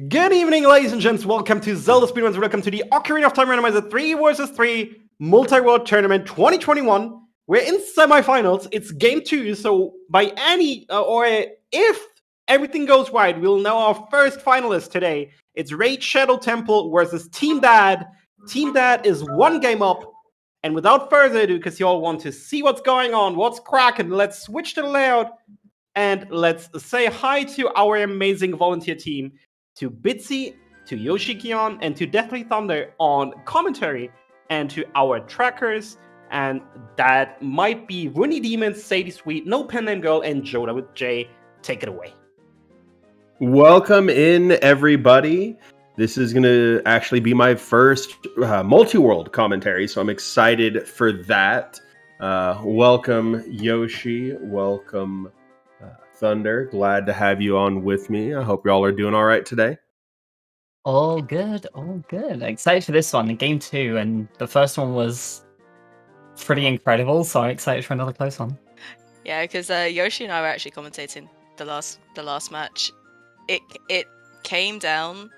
Good evening, ladies and gents. Welcome to ZeldaSpeedRuns. Welcome to the Ocarina of Time Randomizer 3 vs 3 Multiworld Tournament 2021. We're in semifinals. It's game 2, so by if everything goes right, we'll know our first finalist today. It's Raid Shadow Temple versus Team Dad. Team Dad is one game up. And without further ado, because you all want to see what's going on, what's cracking, let's switch to the layout and let's say hi to our amazing volunteer team. To Bitsy, to Yoshikion, and to Deathly Thunder on commentary, and to our trackers, and that might be Rooney Demons, Sadie Sweet, No Pen Name Girl, and Joda with J. Take it away. Welcome in, everybody. This is going to actually be my first multi-world commentary, so I'm excited for that. Welcome, Yoshi. Welcome, Thunder. Glad to have you on with me. I hope y'all are doing all right today. All good, all good. Excited for this one, game 2, and the first one was pretty incredible, so I'm excited for another close one. Yeah, because Yoshi and I were actually commentating the last match. It came down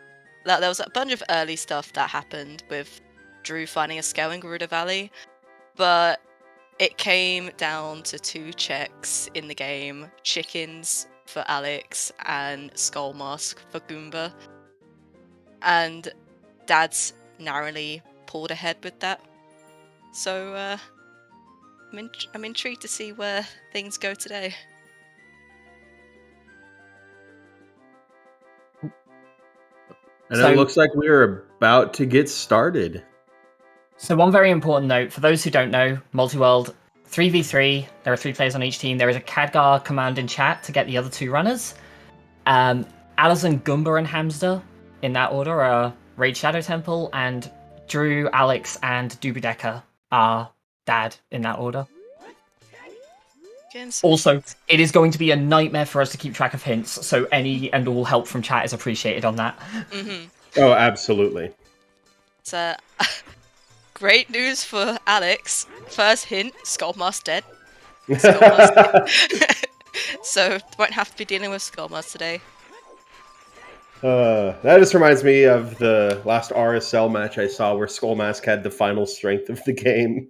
that there was a bunch of early stuff that happened with Drew finding a scale in Gerudo Valley, but it came down to 2 checks in the game: chickens for Alex and Skull Mask for Goomba. And Dad's narrowly pulled ahead with that. So I'm intrigued to see where things go today. And it looks like we're about to get started. So one very important note, for those who don't know, Multiworld 3v3, there are 3 players on each team. There is a Khadgar command in chat to get the other 2 runners. Alison, Goomba, and Hamster, in that order, are Raid Shadow Temple, and Drew, Alex, and Dubideka are Dad, in that order. Also, it is going to be a nightmare for us to keep track of hints, so any and all help from chat is appreciated on that. Mm-hmm. Oh, absolutely. So, great news for Alex. First hint, Skullmask dead. So, won't have to be dealing with Skullmask today. That just reminds me of the last RSL match I saw where Skullmask had the final strength of the game.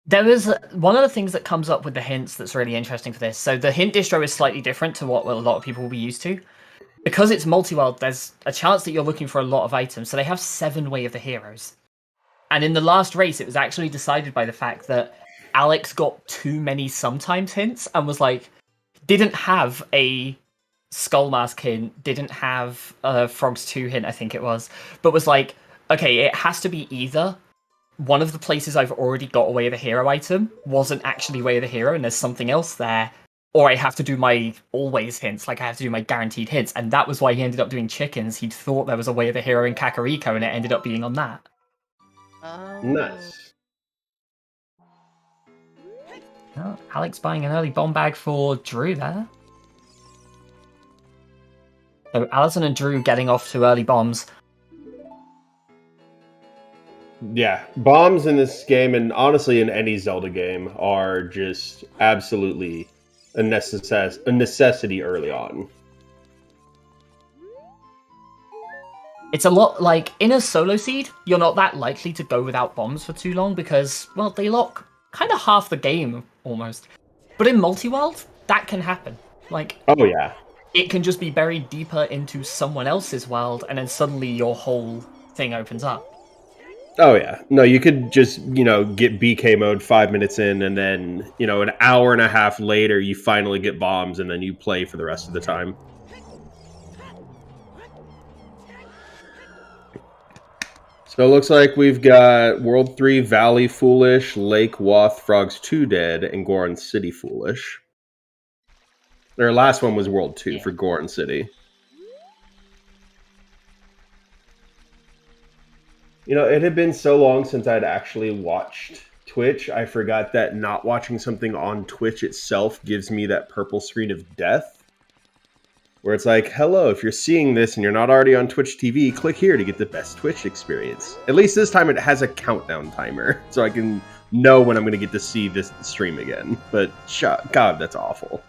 There is one of the things that comes up with the hints that's really interesting for this. So the hint distro is slightly different to what a lot of people will be used to. Because it's multi-world, there's a chance that you're looking for a lot of items. So they have 7 Way of the Heroes. And in the last race, it was actually decided by the fact that Alex got too many sometimes hints and was like, didn't have a Skull Mask hint, didn't have a Frogs 2 hint, I think it was, but was like, okay, it has to be either one of the places I've already got a Way of the Hero item wasn't actually Way of the Hero and there's something else there, or I have to do my always hints, like I have to do my guaranteed hints, and that was why he ended up doing chickens. He'd thought there was a Way of the Hero in Kakariko and it ended up being on that. Nice. Oh, Alex buying an early bomb bag for Drew there. So Alison and Drew getting off to early bombs. Yeah, bombs in this game, and honestly in any Zelda game, are just absolutely a necessity early on. It's a lot like, in a solo seed, you're not that likely to go without bombs for too long because, well, they lock kind of half the game, almost. But in multi-world, that can happen. Like, oh yeah. It can just be buried deeper into someone else's world, and then suddenly your whole thing opens up. Oh yeah. No, you could just, get BK mode 5 minutes in, and then, an hour and a half later, you finally get bombs, and then you play for the rest of the time. So it looks like we've got World 3 Valley Foolish, Lake Wath Frogs 2 Dead, and Goron City Foolish. Their last one was World 2 for Goron City. It had been so long since I'd actually watched Twitch, I forgot that not watching something on Twitch itself gives me that purple screen of death. Where it's like, hello, if you're seeing this and you're not already on Twitch TV, click here to get the best Twitch experience. At least this time it has a countdown timer, so I can know when I'm going to get to see this stream again. But, God, that's awful.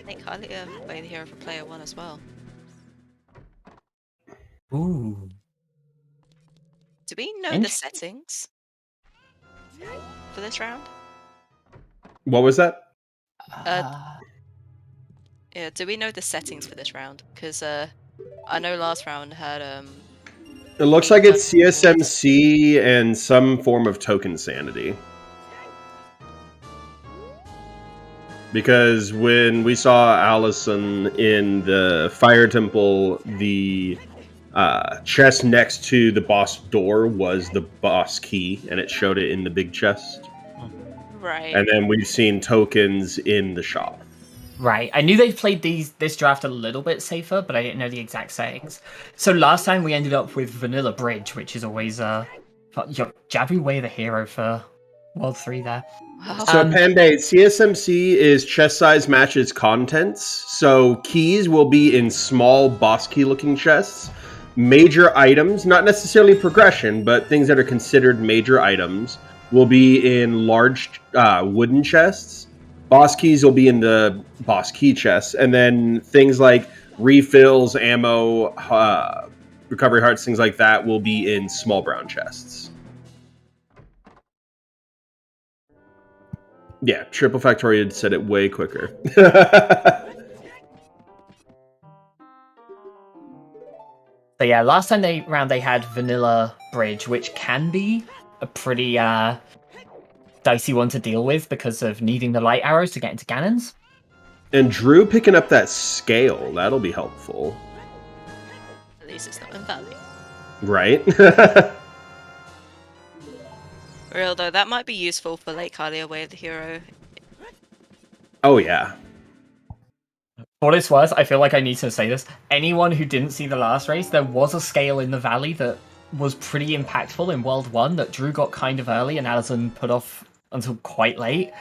Make Hylia Way the Hero for player 1 as well. Ooh. Do we know the Interesting. settings for this round? What was that? Yeah, do we know the settings for this round? Because I know last round had It looks like it's CSMC and some form of token sanity. Because when we saw Allison in the Fire Temple, the chest next to the boss door was the boss key, and it showed it in the big chest. Right. And then we've seen tokens in the shop. Right. I knew they played this draft a little bit safer, but I didn't know the exact settings. So last time we ended up with Vanilla Bridge, which is always Jabu Way the hero for World 3 there. So Pandey, CSMC is chest size matches contents. So keys will be in small boss key looking chests. Major items, not necessarily progression, but things that are considered major items, will be in large wooden chests. Boss keys will be in the boss key chests. And then things like refills, ammo, recovery hearts, things like that will be in small brown chests. Yeah, Triple Factorial said it way quicker. So yeah, last time they had Vanilla Bridge, which can be a pretty dicey one to deal with because of needing the light arrows to get into cannons. And Drew picking up that scale, that'll be helpful. At least it's not in Valley. Right? Real though, that might be useful for Lake Hylia Way of the Hero. Oh, yeah. For what it's worth, I feel like I need to say this. Anyone who didn't see the last race, there was a scale in the Valley that was pretty impactful in World 1 that Drew got kind of early and Allison put off until quite late.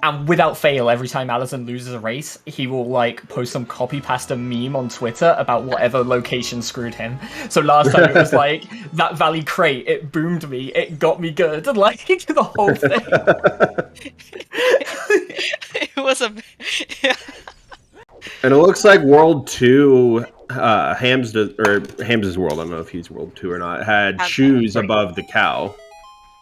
And without fail, every time Allison loses a race, he will like post some copy-pasta meme on Twitter about whatever location screwed him. So last time it was like, that Valley crate, it boomed me, it got me good, and like the whole thing. It was a... And it looks like World 2, Hamza's World, I don't know if he's World 2 or not, had shoes above the cow.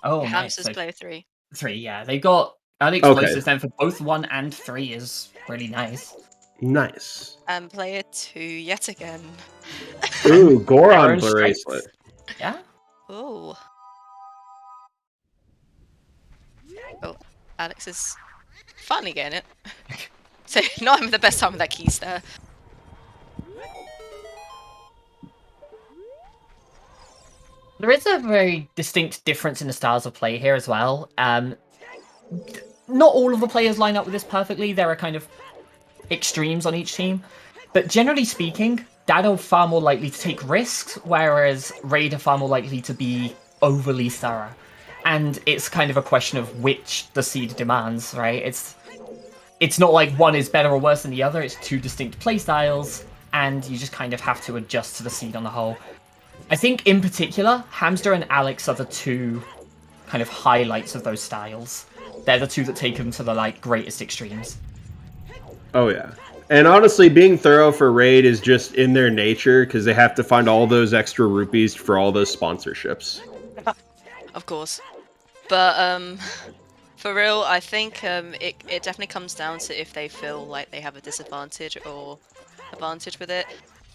Oh, Hamza's nice. So player 3. 3, yeah. They got early explosives then for both 1 and 3 is really nice. Nice. And player 2 yet again. Ooh, Goron bracelet. Yeah? Ooh. Oh, Alex is finally getting it. So, not having the best time with that keys there. There is a very distinct difference in the styles of play here as well. Not all of the players line up with this perfectly. There are kind of extremes on each team. But generally speaking, Dado far more likely to take risks, whereas Raid are far more likely to be overly thorough. And it's kind of a question of which the seed demands, right? It's not like one is better or worse than the other. It's two distinct playstyles, and you just kind of have to adjust to the seed on the whole. I think, in particular, Hamster and Alex are the two kind of highlights of those styles. They're the two that take them to the like greatest extremes. Oh, yeah. And honestly, being thorough for Raid is just in their nature, because they have to find all those extra rupees for all those sponsorships. Of course. But, for real, I think it definitely comes down to if they feel like they have a disadvantage or advantage with it.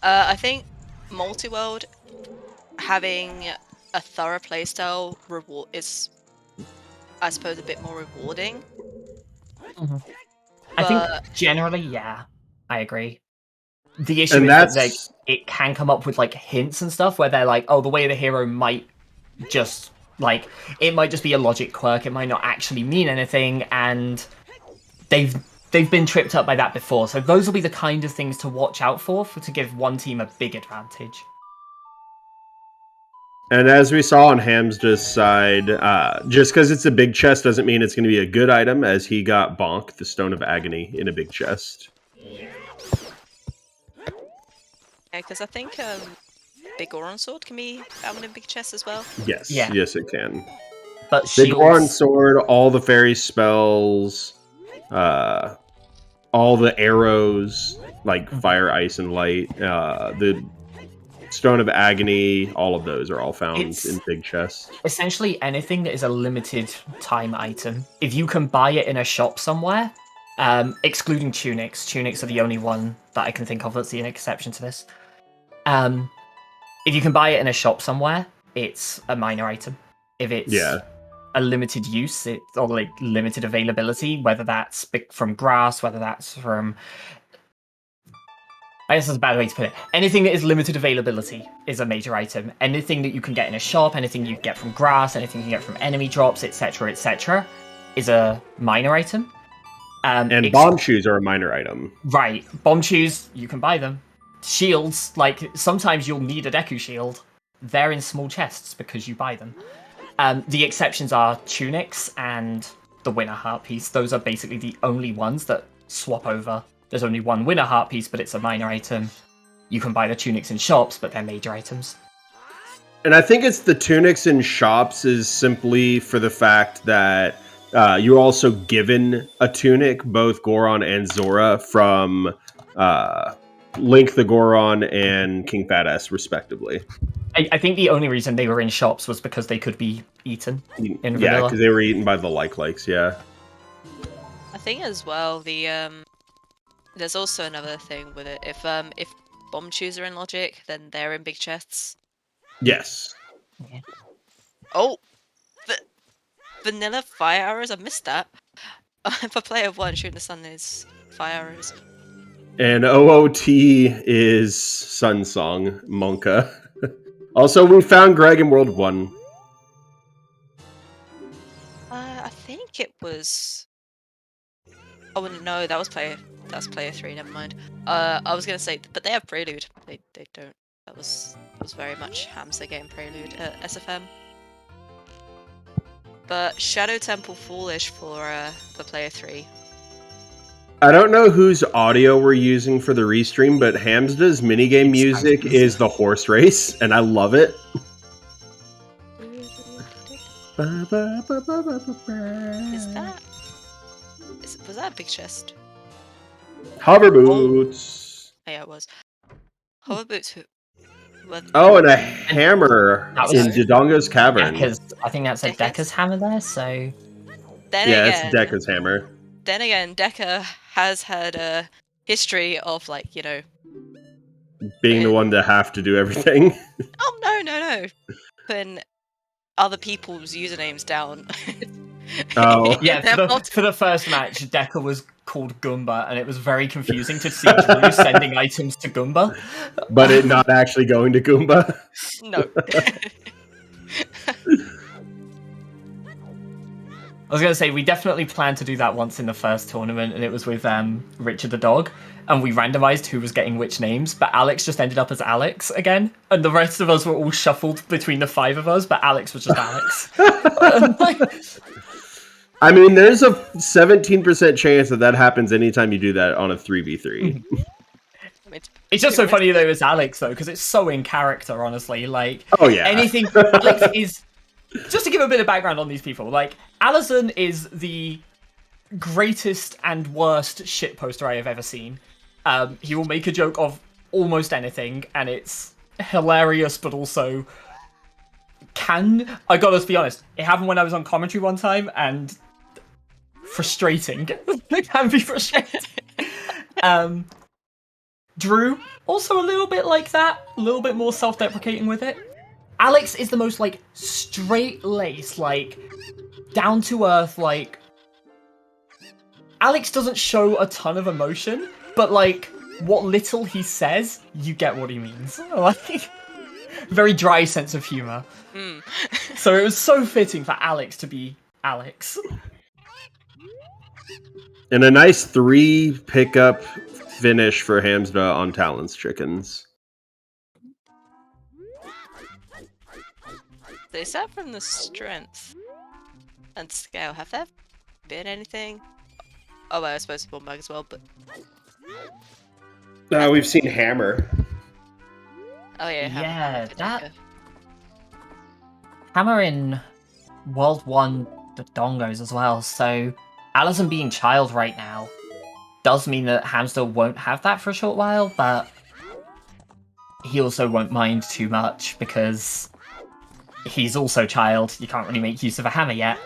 I think Multiworld having a thorough playstyle is, I suppose, a bit more rewarding. Mm-hmm. I think generally, yeah, I agree. The issue is that like, it can come up with like hints and stuff where they're like, oh, the way the hero might just like it might just be a logic quirk, it might not actually mean anything, and they've been tripped up by that before. So those will be the kind of things to watch out for to give one team a big advantage. And as we saw on Hamza's side, just because it's a big chest doesn't mean it's going to be a good item, as he got Bonk, the Stone of Agony, in a big chest. Yeah, because I think Big Goron Sword can be found in a big chest as well. Yes, yeah. Yes it can. But Big Goron Sword, all the fairy spells, all the arrows, like fire, ice, and light, the Stone of Agony, all of those are all found in big chests. Essentially anything that is a limited time item. If you can buy it in a shop somewhere, excluding tunics. Tunics are the only one that I can think of that's the exception to this. If you can buy it in a shop somewhere, it's a minor item. If it's a limited use, or like limited availability, whether that's from grass, whether that's from... I guess that's a bad way to put it. Anything that is limited availability is a major item. Anything that you can get in a shop, anything you get from grass, anything you get from enemy drops, etc., is a minor item. And bomb shoes are a minor item. Right. Bomb shoes, you can buy them. Shields, like, sometimes you'll need a Deku shield. They're in small chests because you buy them. The exceptions are tunics and the winner heart piece. Those are basically the only ones that swap over. There's only one winner heart piece, but it's a minor item. You can buy the tunics in shops, but they're major items. And I think it's the tunics in shops is simply for the fact that you're also given a tunic, both Goron and Zora, from Link the Goron and King Badass, respectively. I think the only reason they were in shops was because they could be eaten in vanilla. Yeah, because they were eaten by the likes, yeah. I think as well, there's also another thing with it. If bomb shoes are in logic, then they're in big chests. Yes. Yeah. Oh! Vanilla fire arrows? I missed that. For player 1, shooting the sun is fire arrows. And OOT is Sun Song, Monka. Also, we found Greg in World 1. I think it was... Oh no, that was player 3, never mind. I was gonna say, but they have Prelude. They don't. That was very much Hamster getting Prelude at SFM. But Shadow Temple Foolish for player 3. I don't know whose audio we're using for the restream, but Hamsta's minigame music is the horse race, and I love it. Was that a big chest? Hover boots. Oh, yeah, it was. Hover boots. Oh, and a hammer in Dodongo's cavern. I think that's a Dekka's hammer there, so... It's Dekka's hammer. Then again, Dekka has had a history of, like, you know... being the one to have to do everything. Oh, no. Putting other people's usernames down. Oh. Yeah, for the first match, Dekka was called Goomba, and it was very confusing to see Drew sending items to Goomba. But it not actually going to Goomba? No. I was going to say, we definitely planned to do that once in the first tournament, and it was with Richard the dog, and we randomized who was getting which names, but Alex just ended up as Alex again, and the rest of us were all shuffled between the 5 of us, but Alex was just Alex. I mean, there's a 17% chance that happens anytime you do that on a 3v3. It's just so funny, though, it's Alex, though, because it's so in character, honestly. Like, oh, yeah. Anything... Alex is... Just to give a bit of background on these people, like, Allison is the greatest and worst shitposter I have ever seen. He will make a joke of almost anything, and it's hilarious, but also I gotta be honest, it happened when I was on commentary one time, and frustrating. It can be frustrating. Drew, also a little bit like that, a little bit more self-deprecating with it. Alex is the most, like, straight-laced, like, down-to-earth, like... Alex doesn't show a ton of emotion, but, like, what little he says, you get what he means. Like, very dry sense of humour. So it was so fitting for Alex to be Alex. And a nice 3 pickup finish for Hamsta on Talon's chickens. They start from the strength and scale. Have there been anything? Oh, well, I was supposed to be bug as well, but... We've seen Hammer. Oh, yeah. Yeah, that... Hammer in World 1, the Dongos as well, so... Allison being child right now does mean that Hamster won't have that for a short while, but he also won't mind too much because he's also child. You can't really make use of a hammer yet.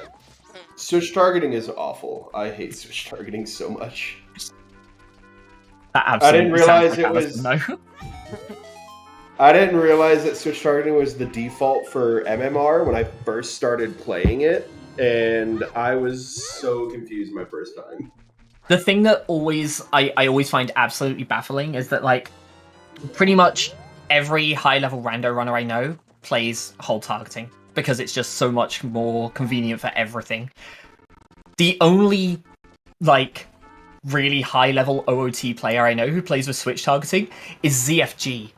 Switch targeting is awful. I hate switch targeting so much. That I absolutely didn't realize sounds like it was. Allison, I didn't realize that switch targeting was the default for MMR when I first started playing it, and I was so confused my first time. The thing that I always find absolutely baffling is that, like, pretty much every high-level rando runner I know plays hold targeting because it's just so much more convenient for everything. The only, like, really high-level OOT player I know who plays with switch targeting is ZFG.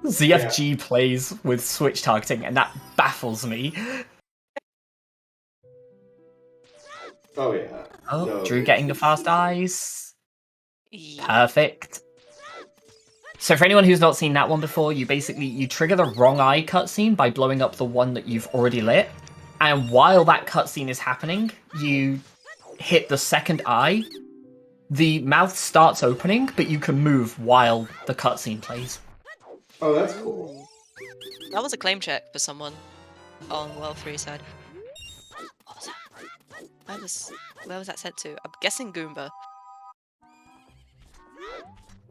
ZFG plays with switch targeting, and that baffles me. Oh yeah. Oh, No, Drew it's- getting the fast eyes. Yeah. Perfect. So for anyone who's not seen that one before, you trigger the wrong eye cutscene by blowing up the one that you've already lit. And while that cutscene is happening, you hit the second eye. The mouth starts opening, but you can move while the cutscene plays. Oh, that's cool. That was a claim check for someone on World 3 side. What was that? Where was that sent to? I'm guessing Goomba.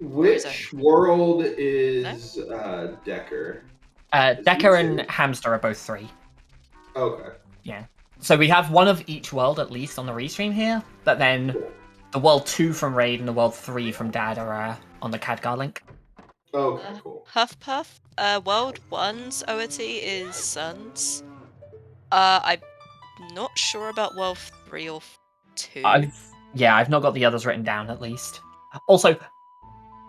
Which world is Decker? Decker and Hamster are both 3. Okay. Yeah. So we have one of each world at least on the restream here, but then the world 2 from Raid and the world 3 from Dad are on the Khadgar link. Okay, cool. Huff Puff. World 1's OOT is Suns. I'm not sure about World 3 or 2. I've not got the others written down at least. Also,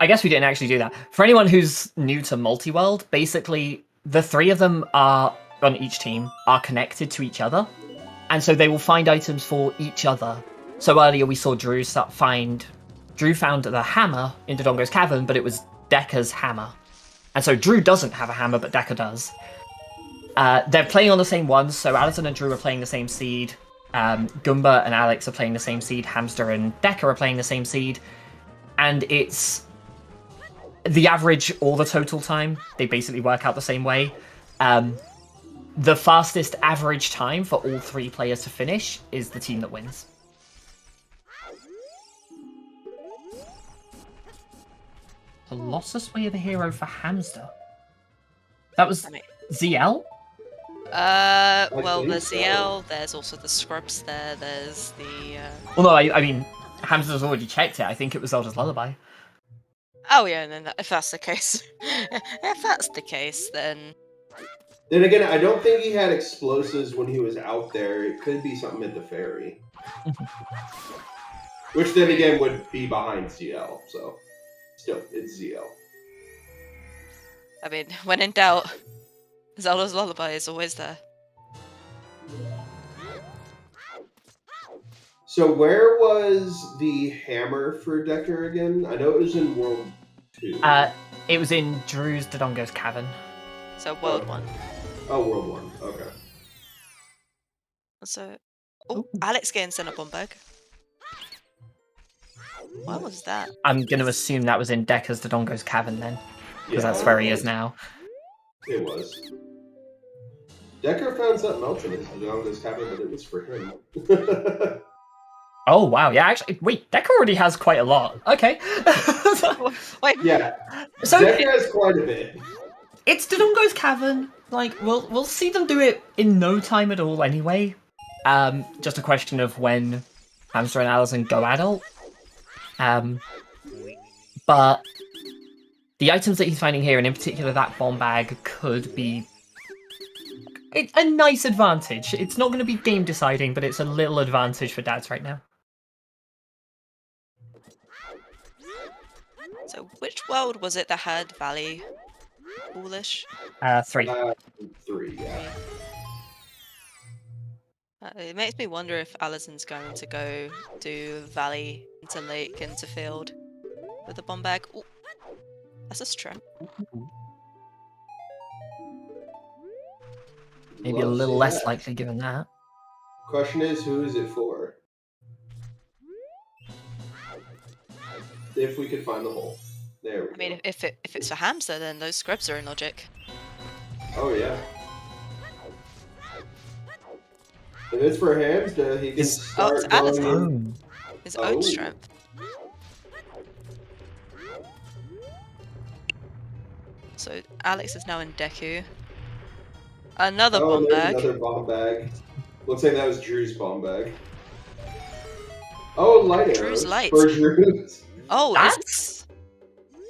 I guess we didn't actually do that. For anyone who's new to Multiworld, basically the 3 of them are on each team are connected to each other, and so they will find items for each other. So earlier we saw Drew found the hammer in Dodongo's cavern, but it was Decker's hammer. And so Drew doesn't have a hammer, but Decker does. They're playing on the same ones, so Alison and Drew are playing the same seed. Goomba and Alex are playing the same seed. Hamster and Decker are playing the same seed. And it's the average or the total time. They basically work out the same way. The fastest average time for all 3 players to finish is the team that wins. Colossus Way of the Hero for Hamster. That was ZL? Well, there's ZL, there's also the Scrubs there, there's the... Well, no, I mean, Hamster's already checked it. I think it was Zelda's Lullaby. Oh yeah, and then if that's the case... if that's the case, then... Then again, I don't think he had explosives when he was out there. It could be something at the ferry. Which then again would be behind ZL, so... Still, it's ZL. I mean, when in doubt, Zelda's Lullaby is always there. So where was the hammer for Decker again? I know it was in World 2. It was in Drew's Dodongo's cavern. So, World 1. Oh, World 1. Okay. So... Oh, Alex getting sent up on bag. What was that? I'm going to assume that was in Decker's Dodongo's cavern then, because that's where he is now. It was. Decker found something else in his Dodongo's cavern, but it was for him. Oh, wow. Yeah, actually, wait, Decker already has quite a lot. Okay. Wait. Yeah. So Decker has quite a bit. It's Dodongo's cavern. Like, we'll see them do it in no time at all anyway. Just a question of when Hamster and Alison go adult. But the items that he's finding here, and in particular that bomb bag, could be a nice advantage. It's not going to be game deciding, but it's a little advantage for dads right now. So, which world was it that had Valley Foolish? 3. 3, yeah. It makes me wonder if Alison's going to go do Valley into Lake into Field with the bomb bag. Ooh, that's a strength. Maybe a little less likely given that. Question is, who is it for? if we could find the hole. There we go. I mean, if it's for Hamster, then those scrubs are in logic. Oh yeah. If it's for Hamster, he can start it's Alice. going in. His own Oh. strength. So Alex is now in Deku. Another bomb there's bag. another bomb bag. Looks like that was Drew's bomb bag. Oh, light Drew's arrows lights. for Drew's. Oh, That's...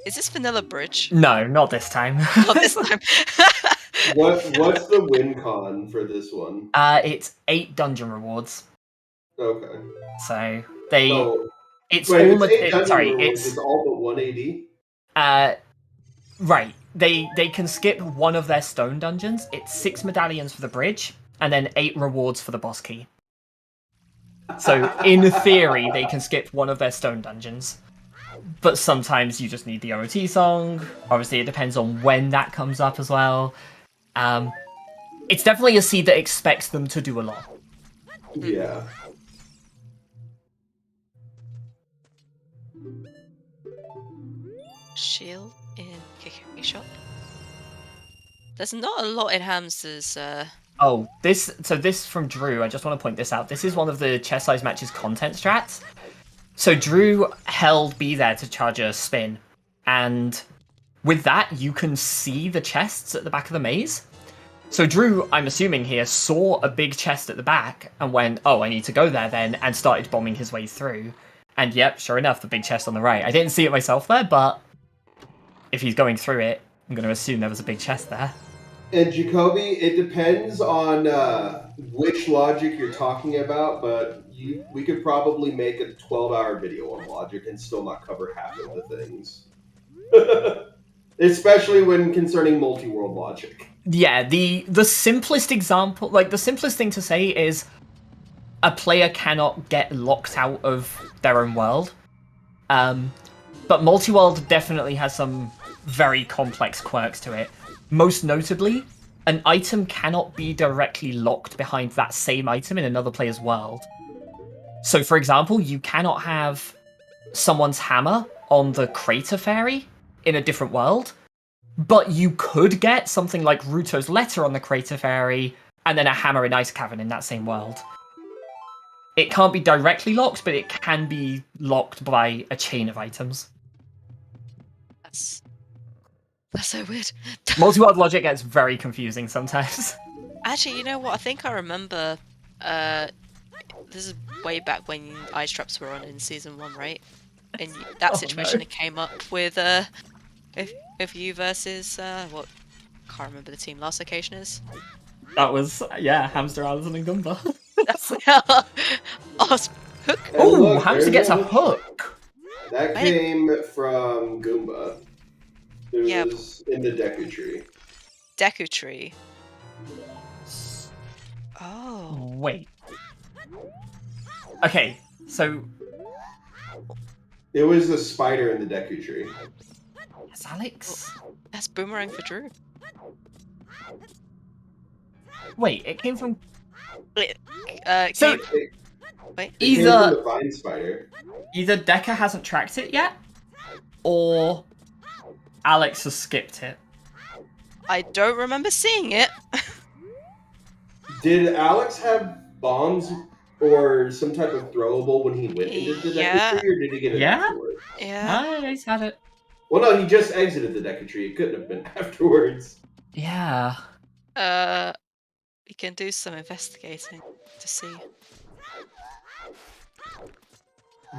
is this Vanilla Bridge? No, not this time. Not this time. What's the win con for this one? It's 8 dungeon rewards. Okay. So they... So, it's wait, almost... it's 8 dungeon sorry, rewards, it's... all but 180? Right. They can skip one of their stone dungeons. It's 6 medallions for the bridge, and then 8 rewards for the boss key. So, in theory, they can skip one of their stone dungeons. But sometimes you just need the OOT song. Obviously, it depends on when that comes up as well. It's definitely a seed that expects them to do a lot. Yeah. Shield in Kikiri shop. There's not a lot in Hamster's. Oh, this from Drew, I just want to point this out. This is one of the chess size matches content strats. So Drew held B there to charge a spin, and with that you can see the chests at the back of the maze. So Drew, I'm assuming here, saw a big chest at the back and went, oh, I need to go there then, and started bombing his way through. And yep, sure enough, the big chest on the right. I didn't see it myself there, but if he's going through it, I'm going to assume there was a big chest there. And Jacoby, it depends on which logic you're talking about, but we could probably make a 12-hour video on logic and still not cover half of the things. Especially when concerning multi-world logic. Yeah, the simplest example, like the simplest thing to say is a player cannot get locked out of their own world. But multi-world definitely has some very complex quirks to it. Most notably, an item cannot be directly locked behind that same item in another player's world. So, for example, you cannot have someone's hammer on the crater fairy in a different world, but you could get something like Ruto's letter on the crater fairy and then a hammer in Ice Cavern in that same world. It can't be directly locked, but it can be locked by a chain of items. That's so weird. Multi-world logic gets very confusing sometimes. Actually, you know what? I think I remember. This is way back when Ice Traps were on in season 1, right? And that situation no. came up with if you versus what? Can't remember the team. Last location is. That was Hamster, Allison, and Gumba. That's Hook. And Oh, look, Hamster there's gets a a hook. That came from Goomba. It Yeah. was in the Deku tree. Deku Tree. Oh. Wait. Okay, so It was the spider in the Deku tree. is Alex? That's Boomerang for Drew. Wait, it came from So wait. It came Either- from the vine spider. either Decker hasn't tracked it yet, or Alex has skipped it. I don't remember seeing it. Did Alex have bombs or some type of throwable when he went into the Yeah. Deku tree, or did he get it Yeah? afterwards? Yeah. Ah, he's had it. Well, no, he just exited the Deku tree. It couldn't have been afterwards. Yeah. We can do some investigating to see.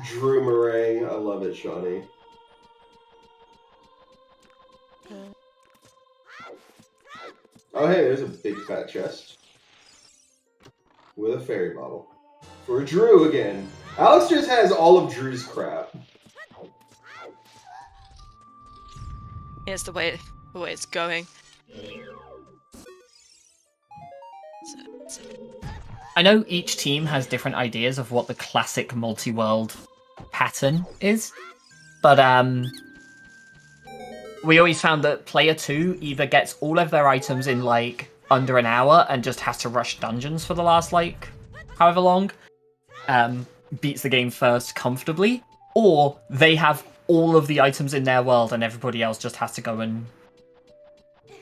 Drew Meringue, I love it, Shawnee. Oh, hey, there's a big fat chest. With a fairy bottle. For Drew again. Alex just has all of Drew's crap. Here's the way it's going. So, I know each team has different ideas of what the classic multi-world pattern is, but we always found that player 2 either gets all of their items in like under an hour and just has to rush dungeons for the last like however long, beats the game first comfortably, or they have all of the items in their world, and everybody else just has to go and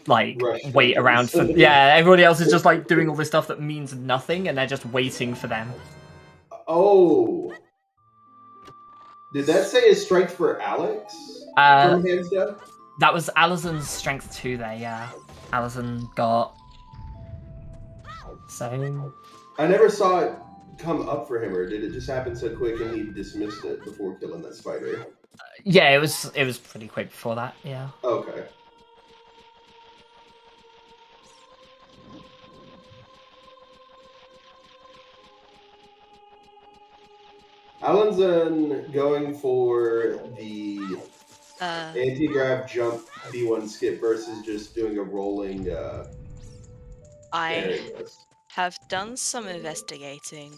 like Rush wait around for. dungeons. Yeah, everybody else is just like doing all this stuff that means nothing, and they're just waiting for them. Oh. Did that say his strength for Alex? From hands down? That was Alizon's strength 2 there, yeah. Alizon got... So... I never saw it come up for him, or did it just happen so quick and he dismissed it before killing that spider? Yeah, it was pretty quick before that, yeah. Okay. Alan's going for the anti-grav jump B1 skip versus just doing a rolling I have done some investigating,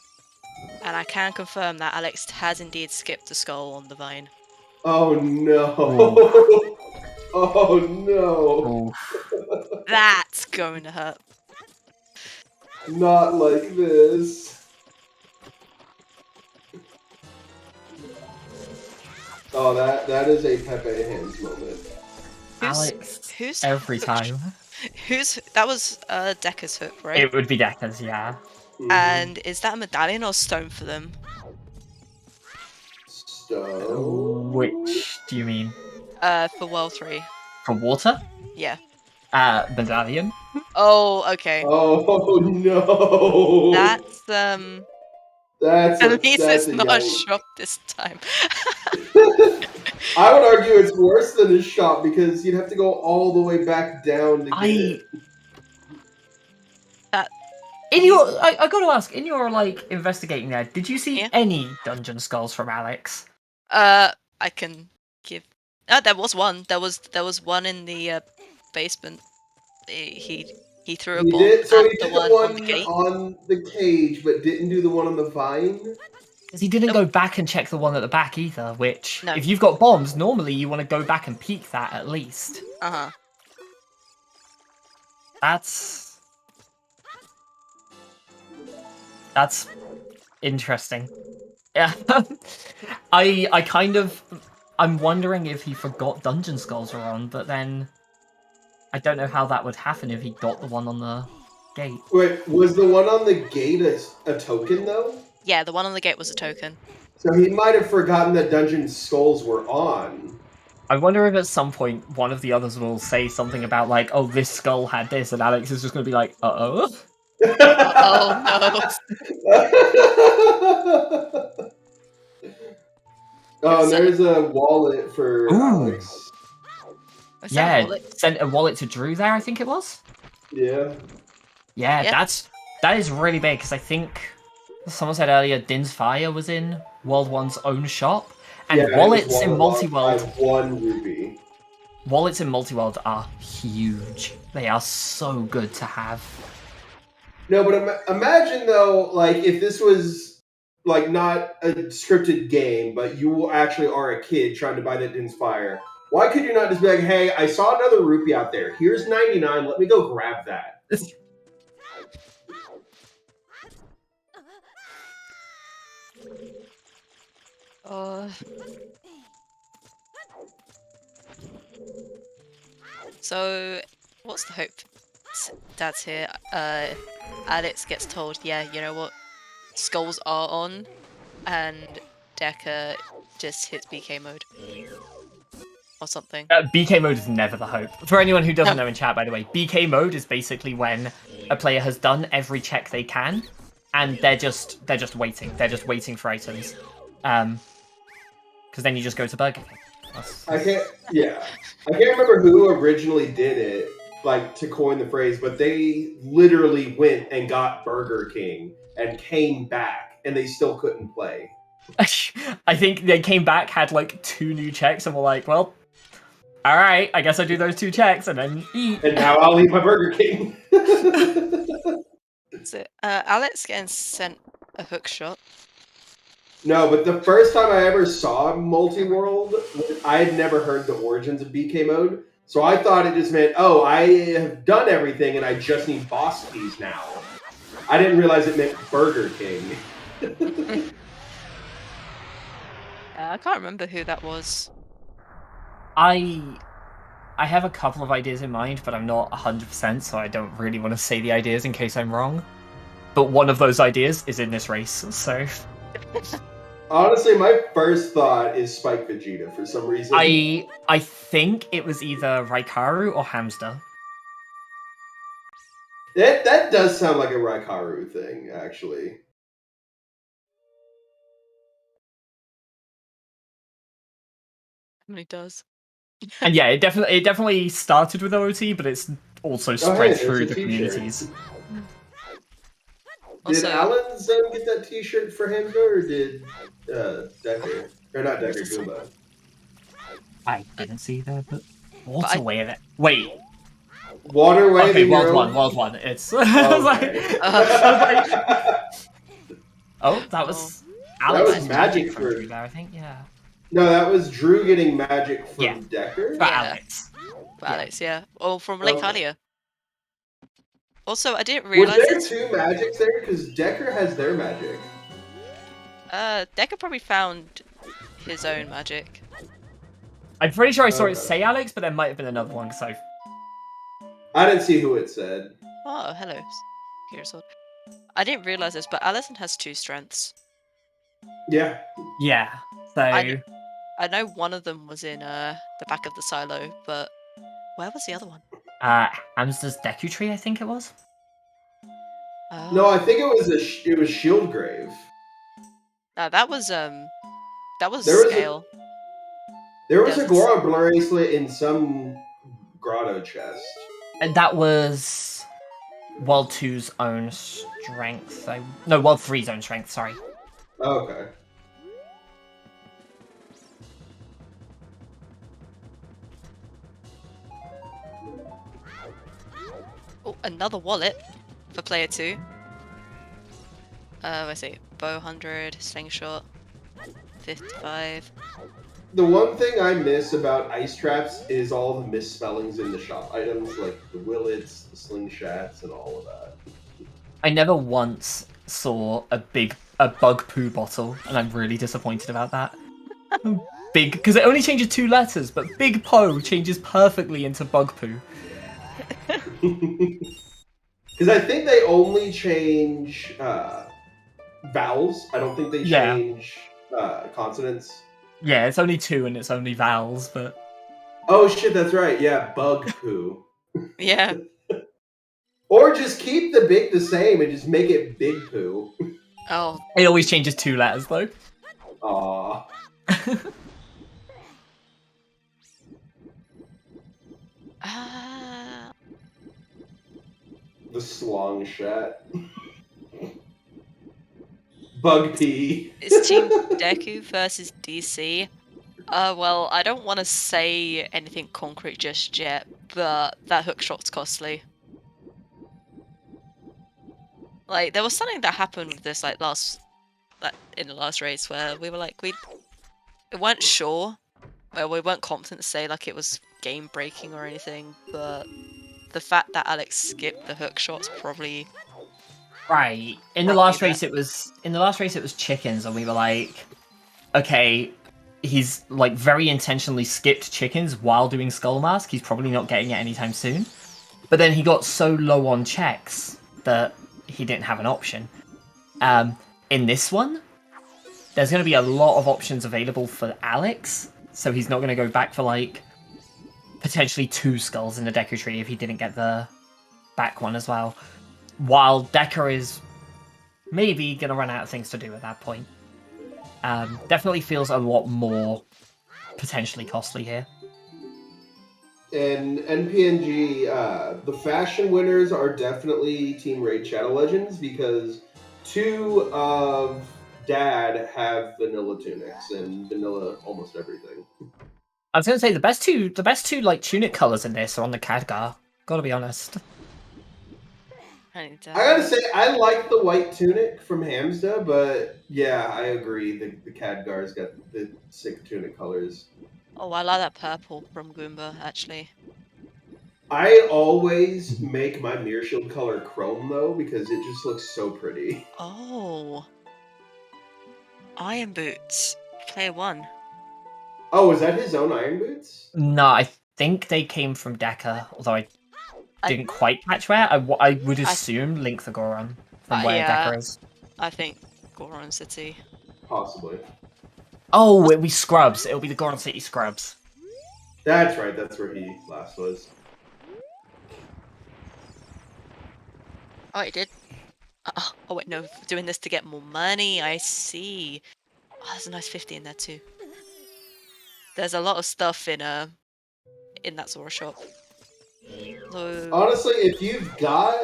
and I can confirm that Alex has indeed skipped the skull on the vine. Oh no! Oh no! That's going to hurt. Not like this. Oh, that is a Pepe Hands moment. Alex, who's every time. That was Decca's hook, right? It would be Decca's, yeah. And is that a medallion or stone for them? Stone? Which do you mean? For World 3. For water? Yeah. Medallion? Oh, okay. Oh no! That's at least it's not a yank. shop this time. I would argue it's worse than a shop because you'd have to go all the way back down to get it. I got to ask, in your like investigating there, did you see Yeah. any dungeon skulls from Alex? I can give. There was one. There was one in the basement. He threw a bomb at So he the did one the on one the gate. on the cage, but didn't do the one on the vine? Because he didn't go back and check the one at the back either, which, No. if you've got bombs, normally you want to go back and peek that at least. Uh-huh. That's interesting. Yeah. I'm wondering if he forgot dungeon skulls were on, but then I don't know how that would happen if he got the one on the gate. Wait, was the one on the gate a token though? Yeah, the one on the gate was a token. So he might have forgotten that dungeon skulls were on. I wonder if at some point one of the others will say something about like, oh, this skull had this, and Alex is just going to be like, uh-oh. Oh Oh, there's a wallet for Alex. no! That wallet? Sent a wallet to Drew there, I think it was. Yeah. Yeah. that is really big, because I think someone said earlier Din's Fire was in World 1's own shop, and wallets in Multiworld... 1 rupee. Wallets in Multiworld are huge. They are so good to have. No, but imagine though, like if this was like not a scripted game, but you actually are a kid trying to buy that Din's Fire. Why could you not just be like, hey, I saw another rupee out there. Here's 99. Let me go grab that. So, what's the hope? Dad's here. Alex gets told, yeah, you know what? Skulls are on, and Deca just hits BK mode. Or something. BK mode is never the hope. For anyone who doesn't know in chat, by the way, BK mode is basically when a player has done every check they can, and they're just waiting. They're just waiting for items. Because then you just go to Burger King. I can't remember who originally did it, like to coin the phrase, but they literally went and got Burger King and came back, and they still couldn't play. I think they came back, had like 2 new checks, and were like, well, all right, I guess I do those 2 checks and then eat. And now I'll eat my Burger King. That's it. Alex getting sent a hook shot. No, but the first time I ever saw Multiworld, I had never heard the origins of BK mode. So I thought it just meant, oh, I have done everything and I just need boss keys now. I didn't realize it meant Burger King. I can't remember who that was. I have a couple of ideas in mind, but I'm not 100%, so I don't really want to say the ideas in case I'm wrong. But one of those ideas is in this race, so... Honestly, my first thought is Spike Vegeta for some reason. I think it was either Raikaru or Hamster. That does sound like a Raikaru thing, actually. It does. And yeah, it definitely started with OOT, but it's also spread through the communities. Did Also, Alan get that T-shirt for him, or did Decker, or not Decker, Goomba? I didn't see that, but Waterway of it. Wait. Waterway. Okay, World One. It's. I was like, oh, that was. Alex that was magic from for Drew there, I think. Yeah. No, that was Drew getting magic from Decker. For Alex. For Alex, yeah. Or from Lake Hylia. Also, I didn't Was realize there two magics there? Because Decker has their magic. Decker probably found his own magic. I'm pretty sure I saw it say Alex, but there might have been another one, so... I didn't see who it said. Oh, hello. Sword. I didn't realize this, but Allison has 2 strengths. Yeah. Yeah, so... I know one of them was in the back of the silo, but where was the other one? Hamster's Deku Tree, I think it was. No, I think it was Shieldgrave. No, that was Scale. There was a Goron bracelet in some grotto chest. And that was World 2's own strength. No, World 3's own strength, sorry. Okay. Oh, another wallet for player 2. Let's see. Bow 100, slingshot, 55. The one thing I miss about ice traps is all the misspellings in the shop items, like the willets, the slingshots, and all of that. I never once saw a bug poo bottle, and I'm really disappointed about that. Big, because it only changes 2 letters, but Big Po changes perfectly into bug poo. Because I think they only change vowels. I don't think they change consonants. Yeah, it's only 2 and it's only vowels, but... Oh shit, that's right. Yeah, bug poo. Yeah. Or just keep the big the same and just make it big poo. Oh. It always changes 2 letters, though. Aww. The slong shot. Bug pee. It's Team Deku versus DC. Well, I don't want to say anything concrete just yet, but that hook shot's costly. Like, there was something that happened with this, like, in the last race where we were like, we weren't sure, well, we weren't confident to say, like, it was game-breaking or anything, but the fact that Alex skipped the hook shot's probably... Right. In the last race it was chickens, and we were like, okay, he's like very intentionally skipped chickens while doing Skull Mask. He's probably not getting it anytime soon. But then he got so low on checks that he didn't have an option. In this one, there's going to be a lot of options available for Alex, so he's not going to go back for like potentially 2 skulls in the Deku Tree if he didn't get the back one as well. While Decker is maybe going to run out of things to do at that point. Definitely feels a lot more potentially costly here. In NPNG, the fashion winners are definitely Team Raid Shadow Legends because 2 of Dad have vanilla tunics and vanilla almost everything. I was going to say the best two like tunic colors in this are on the Khadgar. Gotta be honest. I gotta say, I like the white tunic from Hamza, but yeah, I agree. The Khadgar's got the sick tunic colors. Oh, I like that purple from Goomba, actually. I always make my mirror shield color chrome, though, because it just looks so pretty. Oh. Iron Boots. Player 1. Oh, is that his own Iron Boots? No, I think they came from Deca, although I didn't quite catch where. I would assume Link the Goron from where yeah, Deca is. I think Goron City. Possibly. Oh, it'll be Scrubs. It'll be the Goron City Scrubs. That's right. That's where he last was. Oh, it did. Oh wait, no, doing this to get more money. I see. Oh, there's a nice 50 in there too. There's a lot of stuff in that Zora shop. Honestly, if you've got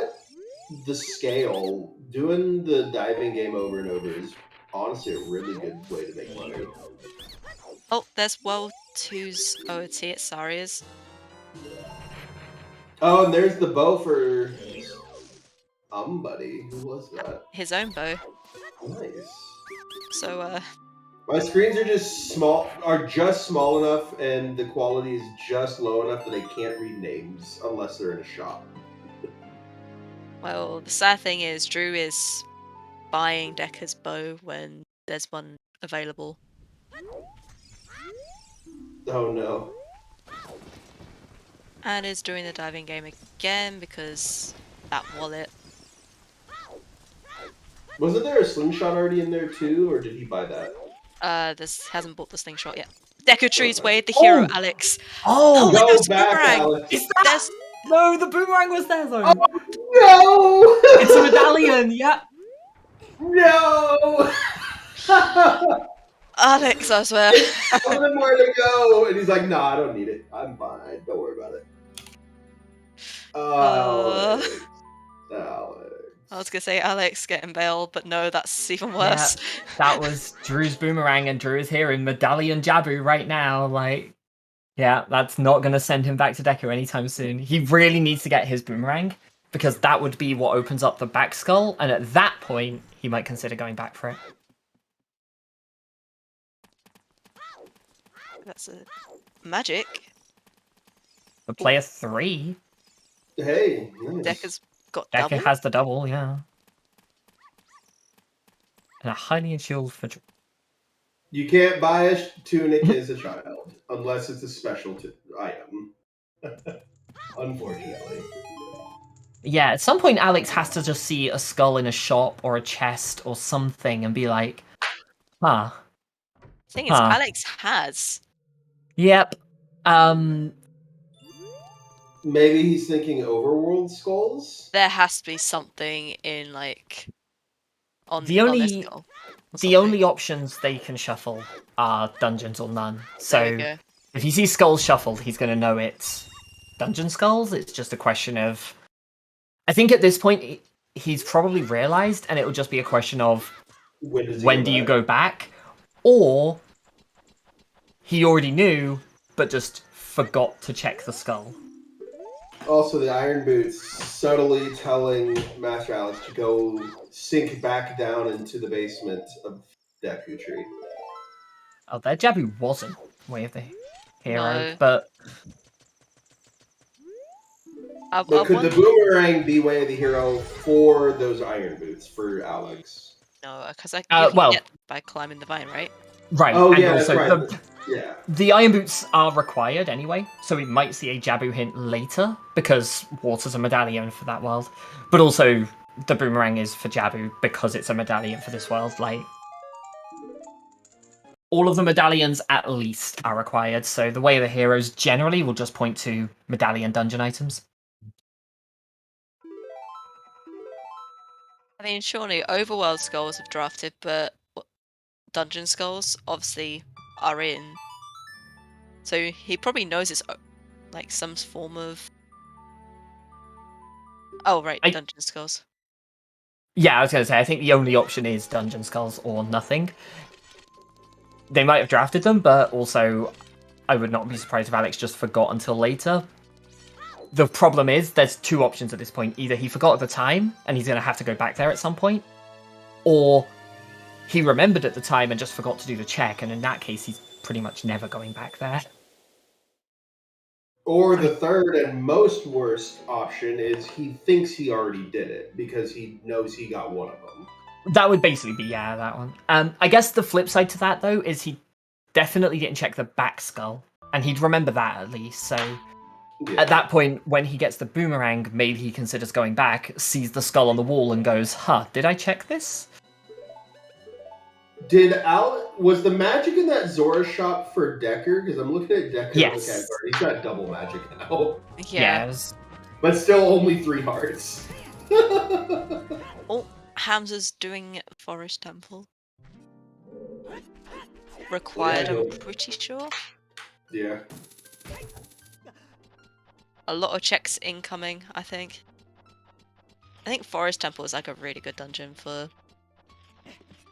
the scale, doing the diving game over and over is honestly a really good way to make money. Oh, there's World 2's OOT at Saria's. Oh, and there's the bow for buddy. Who was that? His own bow. Nice. So, My screens are just small enough, and the quality is just low enough that I can't read names unless they're in a shop. well, the sad thing is Drew is buying Deca's bow when there's one available. Oh no. And is doing the diving game again because that wallet. Wasn't there a slingshot already in there too, or did he buy that? This hasn't bought the slingshot yet. Deku Tree's Way, the hero, Alex. Oh, there Go goes back, Boomerang. Alex. is that? No, the boomerang was there though. No! It's a medallion. Yeah. No! Alex, I swear. Tell him where to go, and he's like, "Nah, I don't need it. I'm fine. Don't worry about it." Alex. I was gonna say Alex getting bailed, but no, that's even worse. Yeah, that was Drew's boomerang, and Drew is here in Medallion Jabu right now. Like, yeah, that's not going to send him back to Deku anytime soon. He really needs to get his boomerang, because that would be what opens up the back skull, and at that point, he might consider going back for it. That's a magic. The player 3, Hey, nice. Deca's got Deku double. has the double, yeah. And a Hylian shield for Drew. You can't buy a tunic as a child unless it's a special item. Unfortunately. Yeah, at some point, Alex has to just see a skull in a shop or a chest or something and be like, huh. Thing is, Huh. Alex has. Yep. Maybe he's thinking overworld skulls? There has to be something in like on The on only- this skull. or The something. only options they can shuffle are dungeons or none. There we So go. if he sees skulls shuffled, he's going to know it's dungeon skulls. It's just a question of... I think at this point, he's probably realized, and it will just be a question of when do you go back? Or he already knew, but just forgot to check the skull. Also, the Iron Boots subtly telling Master Alex to go sink back down into the basement of Deku Tree. Oh, their Jabu wasn't Way of the Hero, No. but I But could the wonder- boomerang be Way of the Hero for those Iron Boots for Alex? No, because I Uh, can well- get by climbing the vine, right? right. Oh, and yeah, that's also right. Yeah. the Iron Boots are required anyway, so we might see a Jabu hint later, because water's a medallion for that world. But also, the boomerang is for Jabu, because it's a medallion for this world. Like, all of the medallions, at least, are required, so the Way of the Heroes generally will just point to medallion dungeon items. I mean, surely overworld skulls have drafted, but dungeon skulls obviously are in. So he probably knows it's like some form of. Oh right, I- dungeon skulls. Yeah, I was going to say, I think the only option is Dungeon Skulls or nothing. They might have drafted them, but also I would not be surprised if Alex just forgot until later. The problem is, there's two options at this point. Either he forgot at the time, and he's going to have to go back there at some point, or he remembered at the time and just forgot to do the check, and in that case, he's pretty much never going back there. Or the third and most worst option is he thinks he already did it because he knows he got one of them. That would basically be, yeah, that one. I guess the flip side to that, though, is he definitely didn't check the back skull, and he'd remember that at least. So Yeah. at that point, when he gets the boomerang, maybe he considers going back, sees the skull on the wall, and goes, "Huh, did I check this?" Was the magic in that Zora shop for Decker? Because I'm looking at Decker Yes. on the cat card. He's got double magic now. Yeah. it was- But still only 3 hearts. Oh, Hamza's doing Forest Temple. Required, Yeah, I'm pretty sure. Yeah. A lot of checks incoming, I think. I think Forest Temple is like a really good dungeon for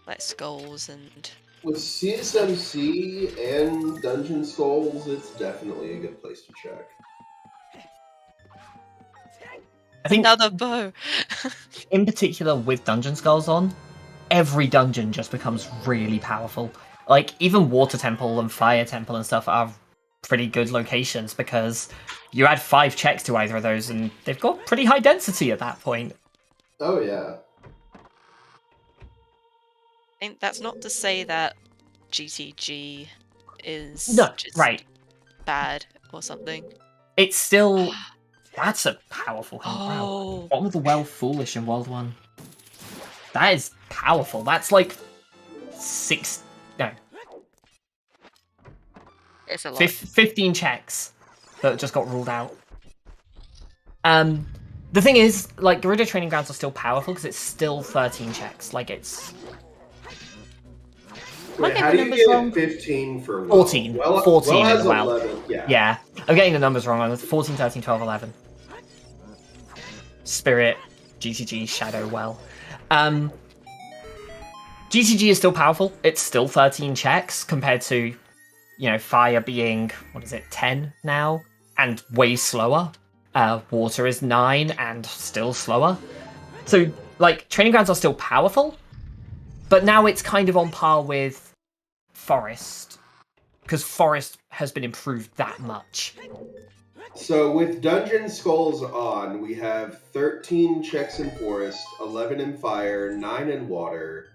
like skulls and... With CSMC and Dungeon Skulls, it's definitely a good place to check. I think Another bow! in particular with Dungeon Skulls on, every dungeon just becomes really powerful. Like, even Water Temple and Fire Temple and stuff are pretty good locations because you add 5 checks to either of those and they've got pretty high density at that point. Oh, yeah. And that's not to say that GTG is No, just right. bad or something. It's still... That's a powerful hint. Wow. Oh, Bottom of the Well, Foolish in World 1. That is powerful. That's like 6... No, it's a lot. 15 checks that just got ruled out. The thing is, like, Gerudo Training Grounds are still powerful because it's still 13 checks. Like, it's... Wait, how do you get 15 for Well? 14. Well, 14 Well has as well. 11. Yeah. Yeah, I'm getting the numbers wrong. 14, 13, 12, 11. Spirit, GTG, Shadow, Well. GTG is still powerful. It's still 13 checks compared to, you know, Fire being, 10 now? And way slower. Water is 9 and still slower. So, like, Training Grounds are still powerful, but now it's kind of on par with Forest, because Forest has been improved that much. So with Dungeon Skulls on, we have 13 checks in Forest, 11 in Fire, 9 in Water,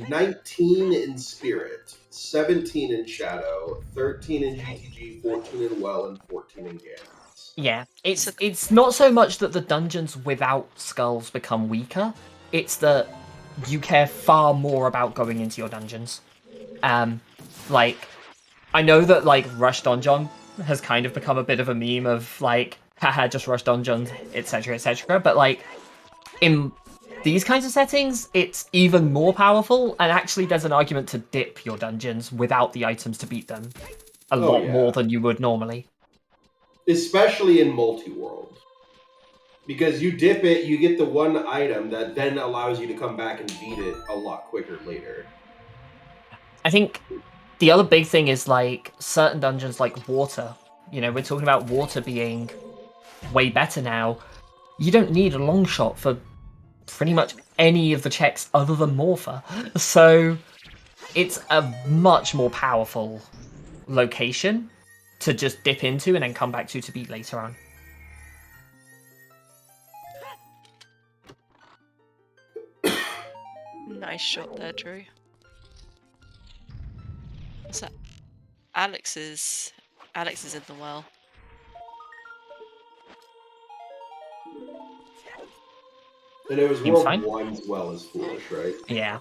19 in Spirit, 17 in Shadow, 13 in GTG, 14 in Well, and 14 in Gambits. Yeah, it's not so much that the dungeons without skulls become weaker, it's that you care far more about going into your dungeons. Like, I know that, like, Rush Donjon has kind of become a bit of a meme of, like, haha, just Rush Donjon, etc., but, like, in these kinds of settings, it's even more powerful, and actually there's an argument to dip your dungeons without the items to beat them a lot more than you would normally. Especially in Multiworld. Because you dip it, you get the one item that then allows you to come back and beat it a lot quicker later. I think the other big thing is, like, certain dungeons like Water. You know, we're talking about Water being way better now. You don't need a long shot for pretty much any of the checks other than Morpher. So it's a much more powerful location to just dip into and then come back to beat later on. Nice shot there, Drew. What's that? Alex is in the well. And it was Seems World fine. 1's Well as Foolish, right? Yeah.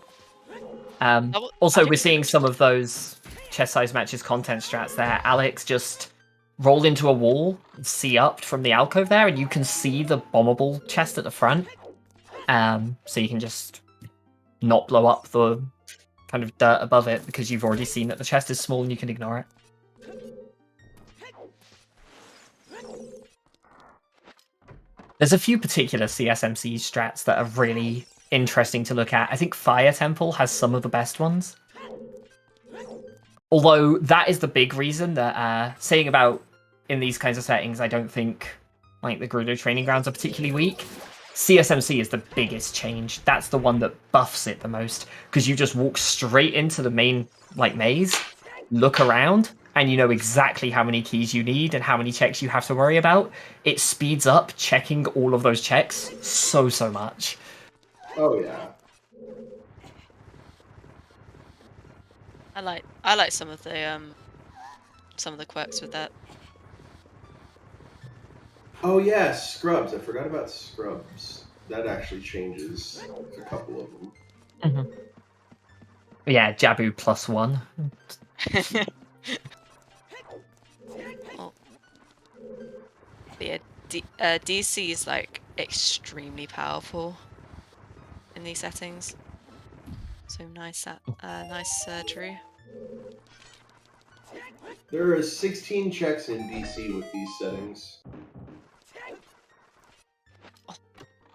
I Also, think we're it's seeing good. some of those chess size matches content strats there. Alex just rolled into a wall, C-upped from the alcove there, and you can see the bombable chest at the front. So you can just not blow up the kind of dirt above it because you've already seen that the chest is small and you can ignore it. There's a few particular CSMC strats that are really interesting to look at. I think Fire Temple has some of the best ones. Although that is the big reason that saying about in these kinds of settings, I don't think like the Gerudo Training Grounds are particularly weak. CSMC is the biggest change. That's the one that buffs it the most because you just walk straight into the main like maze, look around, and you know exactly how many keys you need and how many checks you have to worry about. It speeds up checking all of those checks so much. Oh yeah. I I like some of the quirks with that. Oh yeah, scrubs. I forgot about scrubs. That actually changes a couple of them. Yeah, Jabu +1. Oh. But yeah, DC is like extremely powerful in these settings. So nice surgery. There are 16 checks in DC with these settings.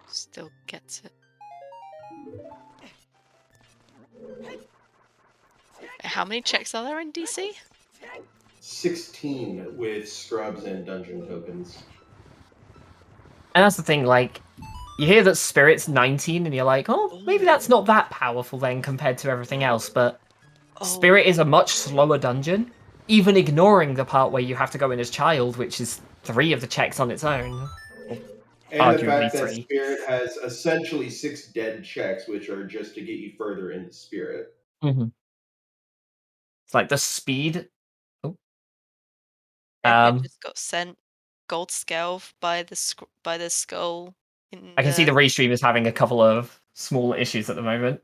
Still gets it. How many checks are there in DC? 16 with scrubs and dungeon tokens. And that's the thing, like, you hear that Spirit's 19, and you're like, oh, maybe that's not that powerful then compared to everything else, but Spirit is a much slower dungeon, even ignoring the part where you have to go in as child, which is 3 of the checks on its own. And the fact Arguably that 3. Spirit has essentially 6 dead checks, which are just to get you further into Spirit. It's like the speed. Oh. It just got sent gold scale by the skull. I can see the restream is having a couple of small issues at the moment.